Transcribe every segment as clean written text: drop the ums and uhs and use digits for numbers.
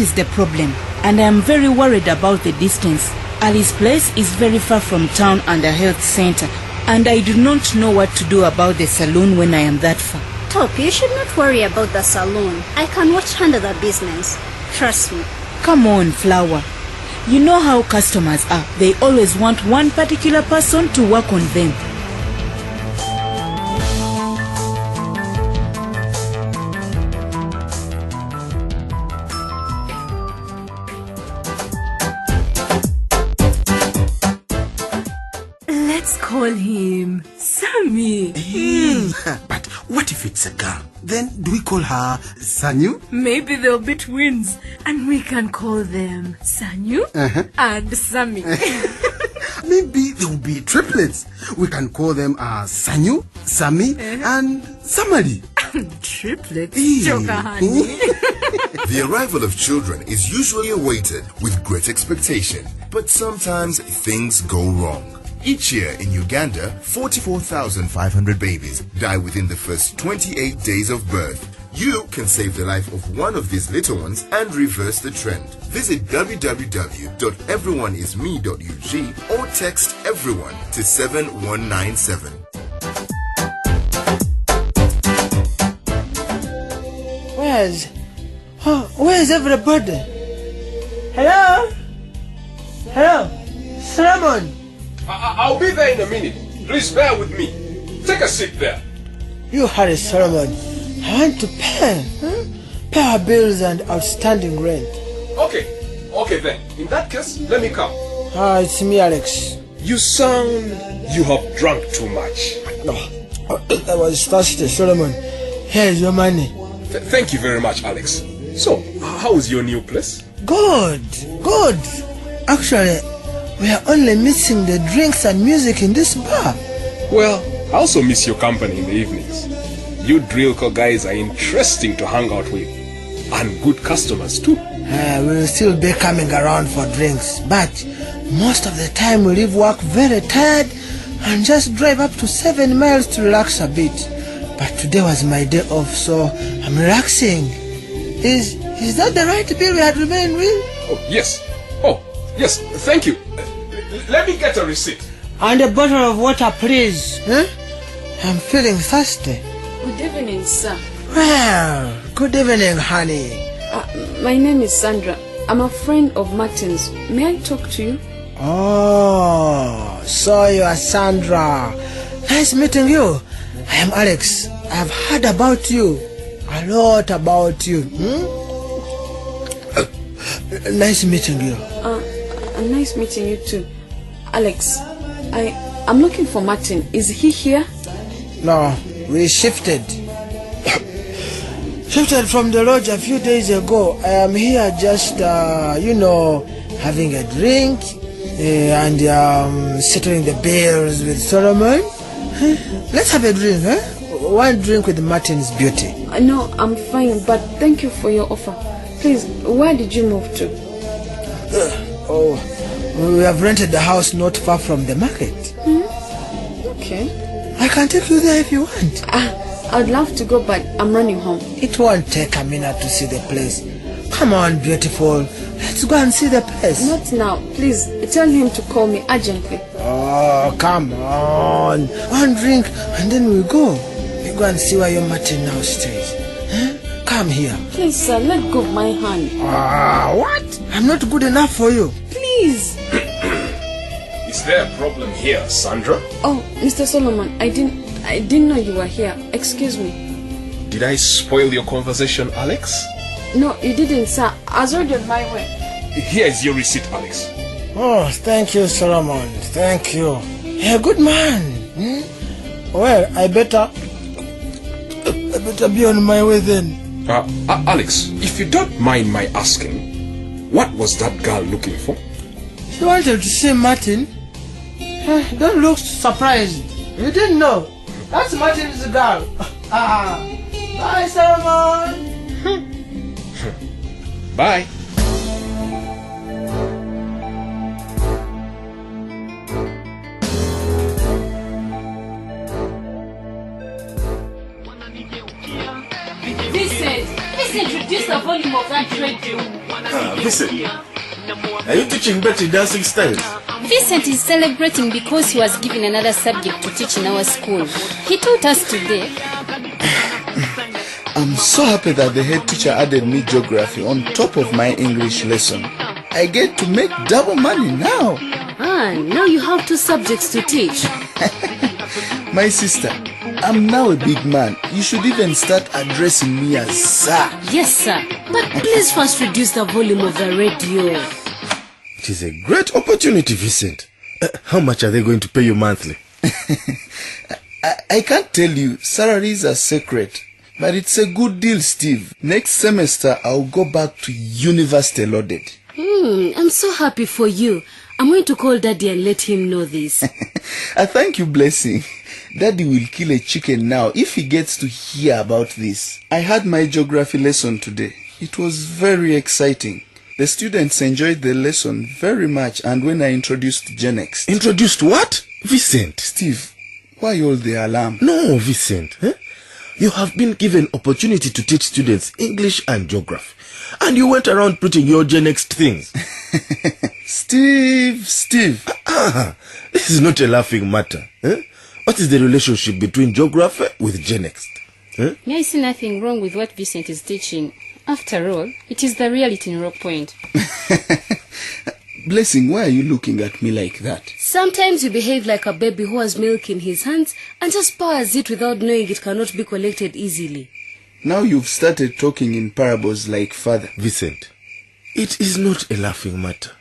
is the problem, and I am very worried about the distance. Ali's place is very far from town and a health center, and I do not know what to do about the salon when I am that far. Top, you should not worry about the salon. I can watch handle the business. Trust me. Come on, Flower. You know how customers are. They always want one particular person to work on them. Let's call him Sammy. But what if it's a girl? Then do we call her Sanyu? Maybe they'll be twins, and we can call them Sanyu and Sammy. Maybe they will be triplets. We can call them Sanyu, Sammy, and Samali. Triplets? Hey. Joker, honey. The arrival of children is usually awaited with great expectation, but sometimes things go wrong. Each year in Uganda, 44,500 babies die within the first 28 days of birth. You can save the life of one of these little ones and reverse the trend. Visit www.everyoneisme.ug or text everyone to 7197. Where's everybody? Hello? Hello? Solomon? I'll be there in a minute. Please bear with me. Take a seat there. You hurry, Solomon. I want to pay our bills and outstanding rent. Okay then. In that case, let me come. It's me, Alex. You sound... you have drunk too much. No, I was thirsty, Solomon. Here's your money. Thank you very much, Alex. So, how is your new place? Good. Actually, we are only missing the drinks and music in this bar. Well, I also miss your company in the evenings. You Drillco guys are interesting to hang out with. And good customers too. We'll still be coming around for drinks, but most of the time we leave work very tired and just drive up to 7 miles to relax a bit. But today was my day off, so I'm relaxing. Is that the right bill we had remained with? Oh, yes. Thank you. Let me get a receipt. And a bottle of water, please. I'm feeling thirsty. Good evening, sir. Well, good evening, honey. My name is Sandra. I'm a friend of Martin's. May I talk to you? Oh, so you are Sandra. Nice meeting you. I am Alex. I have heard about you. A lot about you. Nice meeting you. Nice meeting you too. Alex, I'm looking for Martin. Is he here? No, we shifted. Shifted from the lodge a few days ago. I am here just, having a drink and settling the bills with Solomon. Let's have a drink, One drink with Martin's beauty. No, I'm fine, but thank you for your offer. Please, where did you move to? We have rented the house not far from the market. Okay. I can take you there if you want. I'd love to go, but I'm running home. It won't take a minute to see the place. Come on, beautiful. Let's go and see the place. Not now. Please, tell him to call me urgently. Oh, come on. One drink and then we go. We go and see where your Martin now stays. Come here. Please, sir, let go of my hand. What? I'm not good enough for you. Please. Is there a problem here, Sandra? Oh, Mr. Solomon, I didn't know you were here. Excuse me. Did I spoil your conversation, Alex? No, you didn't, sir. I was already on my way. Here is your receipt, Alex. Oh, thank you, Solomon. Thank you. You're a good man. Well, I better be on my way then. Alex, if you don't mind my asking, what was that girl looking for? She wanted to see Martin. Don't look surprised. You didn't know. That's Martin's girl. Bye, Solomon. Bye. Vincent, reduce the volume of that radio. Vincent, are you teaching Betty dancing styles? Vincent is celebrating because he was given another subject to teach in our school. He taught us today. I'm so happy that the head teacher added me geography on top of my English lesson. I get to make double money now. Now you have 2 subjects to teach. My sister, I'm now a big man. You should even start addressing me as sir. Yes, sir. But please first reduce the volume of the radio. It is a great opportunity, Vincent. How much are they going to pay you monthly? I can't tell you. Salaries are secret. But it's a good deal, Steve. Next semester, I'll go back to university loaded. I'm so happy for you. I'm going to call Daddy and let him know this. I thank you, Blessing. Daddy will kill a chicken now if he gets to hear about this. I had my geography lesson today. It was very exciting. The students enjoyed the lesson very much, and when I introduced Genex. Introduced what? Vincent. Steve, why all the alarm? No, Vincent. You have been given opportunity to teach students English and geography, and you went around putting your Genex things. Steve. This is not a laughing matter. What is the relationship between geography with Genex? May I see nothing wrong with what Vincent is teaching? After all, it is the reality in Rock Point. Blessing, why are you looking at me like that? Sometimes you behave like a baby who has milk in his hands and just powers it without knowing it cannot be collected easily. Now you've started talking in parables like father. Vincent, it is not a laughing matter.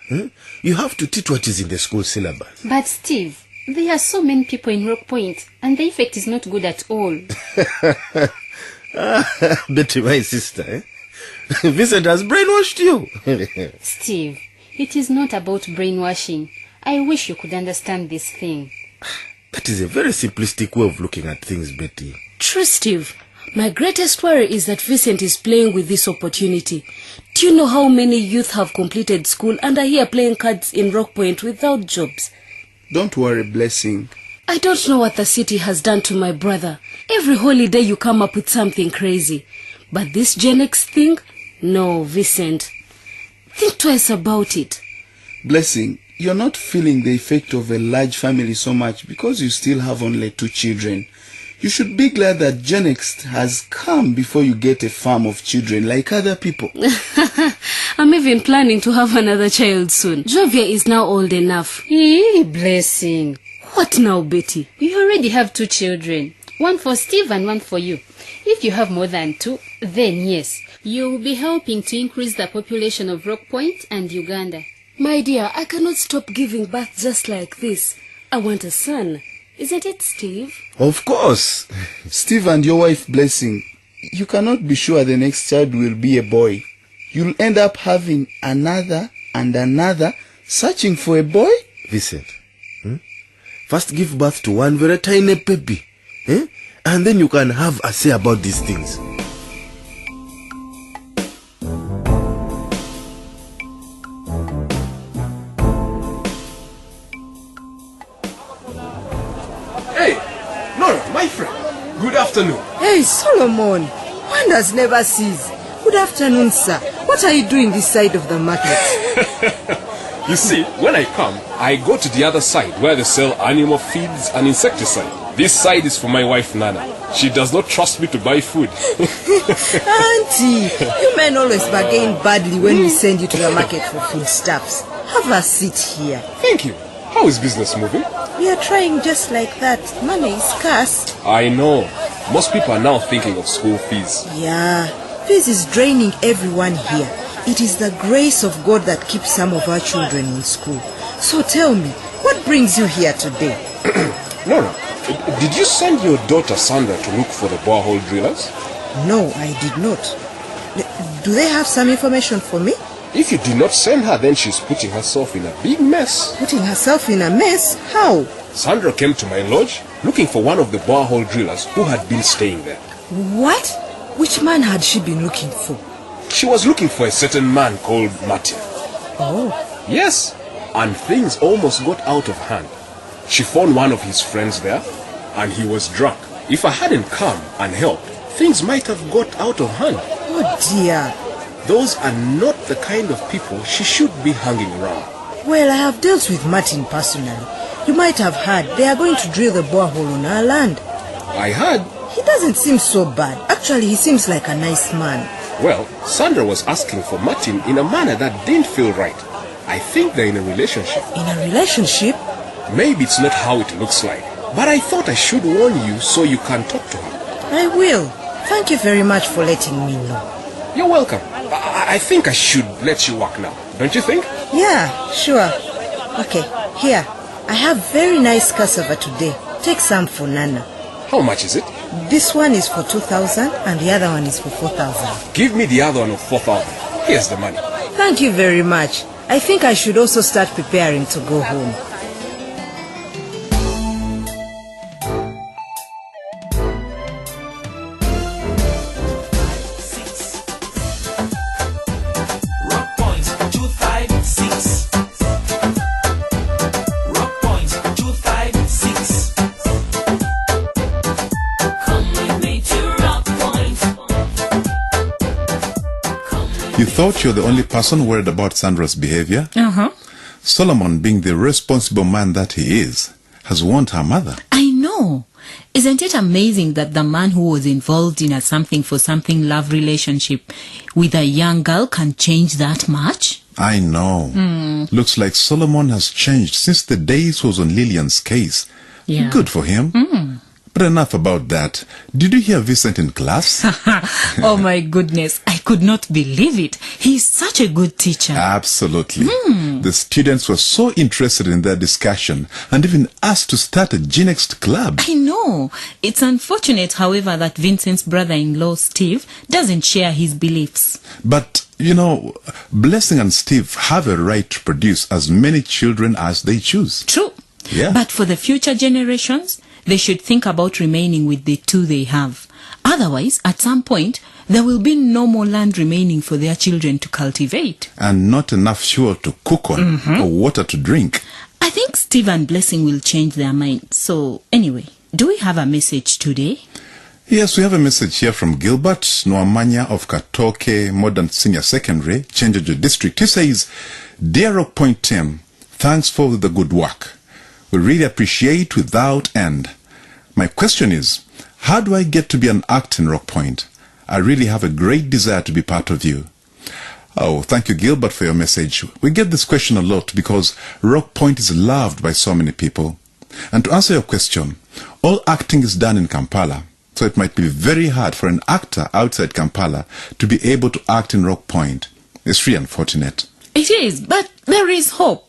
You have to teach what is in the school syllabus. But Steve, there are so many people in Rock Point, and the effect is not good at all. Betty, my sister, Vincent has brainwashed you. Steve, it is not about brainwashing. I wish you could understand this thing. That is a very simplistic way of looking at things, Betty. True, Steve. My greatest worry is that Vincent is playing with this opportunity. Do you know how many youth have completed school and are here playing cards in Rock Point without jobs? Don't worry, Blessing. I don't know what the city has done to my brother. Every holiday you come up with something crazy. But this Genex thing? No, Vincent. Think twice about it. Blessing, you're not feeling the effect of a large family so much because you still have only 2 children. You should be glad that Genex has come before you get a farm of children like other people. I'm even planning to have another child soon. Jovia is now old enough. Blessing. What now, Betty? You already have 2 children. One for Steve and one for you. If you have more than 2, then yes, you will be helping to increase the population of Rock Point and Uganda. My dear, I cannot stop giving birth just like this. I want a son. Isn't it, Steve? Of course. Steve and your wife, Blessing, you cannot be sure the next child will be a boy. You'll end up having another and another, searching for a boy. Vincent, first give birth to one very tiny baby, and then you can have a say about these things. Hey, Nora, my friend. Good afternoon. Hey, Solomon. Wonders never cease. Good afternoon, sir. What are you doing this side of the market? You see, when I come, I go to the other side where they sell animal feeds and insecticide. This side is for my wife, Nana. She does not trust me to buy food. Auntie, you men always bargain badly when we send you to the market for foodstuffs. Have a seat here. Thank you. How is business moving? We are trying just like that. Money is scarce. I know. Most people are now thinking of school fees. Yeah, fees is draining everyone here. It is the grace of God that keeps some of our children in school. So tell me, what brings you here today? Nora, did you send your daughter Sandra to look for the borehole drillers? No, I did not. Do they have some information for me? If you did not send her, then she's putting herself in a big mess. Putting herself in a mess? How? Sandra came to my lodge looking for one of the borehole drillers who had been staying there. What? Which man had she been looking for? She was looking for a certain man called Martin. Oh. Yes, and things almost got out of hand. She found one of his friends there, and he was drunk. If I hadn't come and helped, things might have got out of hand. Oh dear. those are not the kind of people she should be hanging around. Well, I have dealt with Martin personally. You might have heard they are going to drill the borehole on our land. I heard. He doesn't seem so bad. Actually, he seems like a nice man. Well, Sandra was asking for Martin in a manner that didn't feel right. I think they're in a relationship. In a relationship? Maybe it's not how it looks like, but I thought I should warn you so you can talk to her. I will. Thank you very much for letting me know. You're welcome. I think I should let you walk now, don't you think? Yeah, sure. Okay, here. I have very nice cassava today. Take some for Nana. How much is it? This one is for 2,000 and the other one is for 4,000. Give me the other one of 4,000. Here's the money. Thank you very much. I think I should also start preparing to go home. You thought you're the only person worried about Sandra's behavior? Uh-huh. Solomon, being the responsible man that he is, has warned her mother. I know. Isn't it amazing that the man who was involved in a something-for-something love relationship with a young girl can change that much? I know. Looks like Solomon has changed since the days he was on Lillian's case. Yeah. Good for him. But enough about that. Did you hear Vincent in class? Oh my goodness, I could not believe it. He's such a good teacher. Absolutely. The students were so interested in their discussion and even asked to start a G-Next club. I know. It's unfortunate, however, that Vincent's brother-in-law, Steve, doesn't share his beliefs. But, you know, Blessing and Steve have a right to produce as many children as they choose. True. Yeah. But for the future generations, they should think about remaining with the two they have. Otherwise, at some point, there will be no more land remaining for their children to cultivate. And not enough fuel to cook on or water to drink. I think Steve and Blessing will change their mind. So, anyway, do we have a message today? Yes, we have a message here from Gilbert Nwamanya of Katoke Modern Senior Secondary, Chenjojo District. He says, Dear Rock Point team, thanks for the good work. We really appreciate without end. My question is, how do I get to be an actor in Rock Point? I really have a great desire to be part of you. Oh, thank you, Gilbert, for your message. We get this question a lot because Rock Point is loved by so many people. And to answer your question, all acting is done in Kampala, so it might be very hard for an actor outside Kampala to be able to act in Rock Point. It's really unfortunate. It is, but there is hope.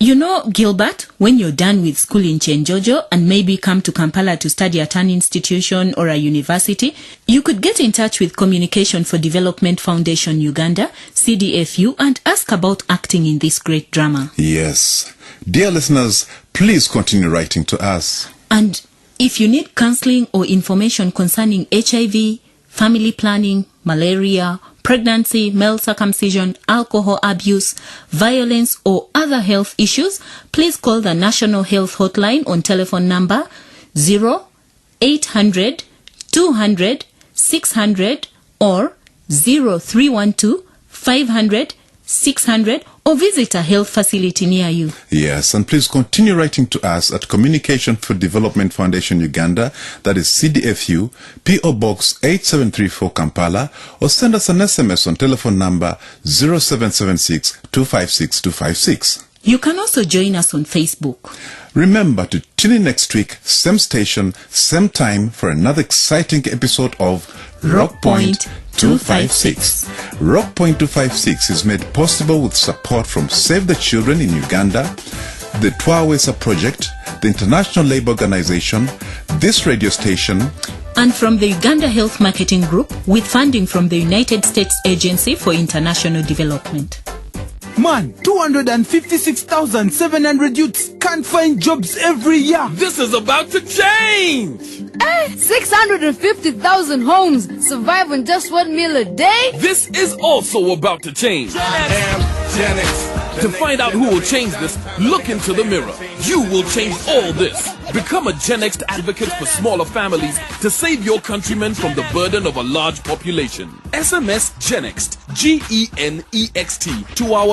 You know, Gilbert, when you're done with school in Chenjojo and maybe come to Kampala to study at an institution or a university, you could get in touch with Communication for Development Foundation Uganda, CDFU, and ask about acting in this great drama. Yes. Dear listeners, please continue writing to us. And if you need counseling or information concerning HIV, family planning, malaria, pregnancy, male circumcision, alcohol abuse, violence, or other health issues, please call the National Health Hotline on telephone number 0800 200 600 or 0312 500 600 or visit a health facility near you. Yes, and please continue writing to us at Communication for Development Foundation Uganda, that is CDFU, P.O. Box 8734 Kampala, or send us an SMS on telephone number 0776 256 256. You can also join us on Facebook. Remember to tune in next week, same station, same time, for another exciting episode of Rock Point 256. Rock Point 256 is made possible with support from Save the Children in Uganda, the Twawesa Project, the International Labour Organization, this radio station, and from the Uganda Health Marketing Group with funding from the United States Agency for International Development. Man, 256,700 youths can't find jobs every year. This is about to change. 650,000 homes survive on just 1 meal a day. This is also about to change. I am Gen X. To find out who will change this, look into the mirror. You will change all this. Become a Gen Next advocate for smaller families to save your countrymen from the burden of a large population. SMS Gen Next, GENEXT, to our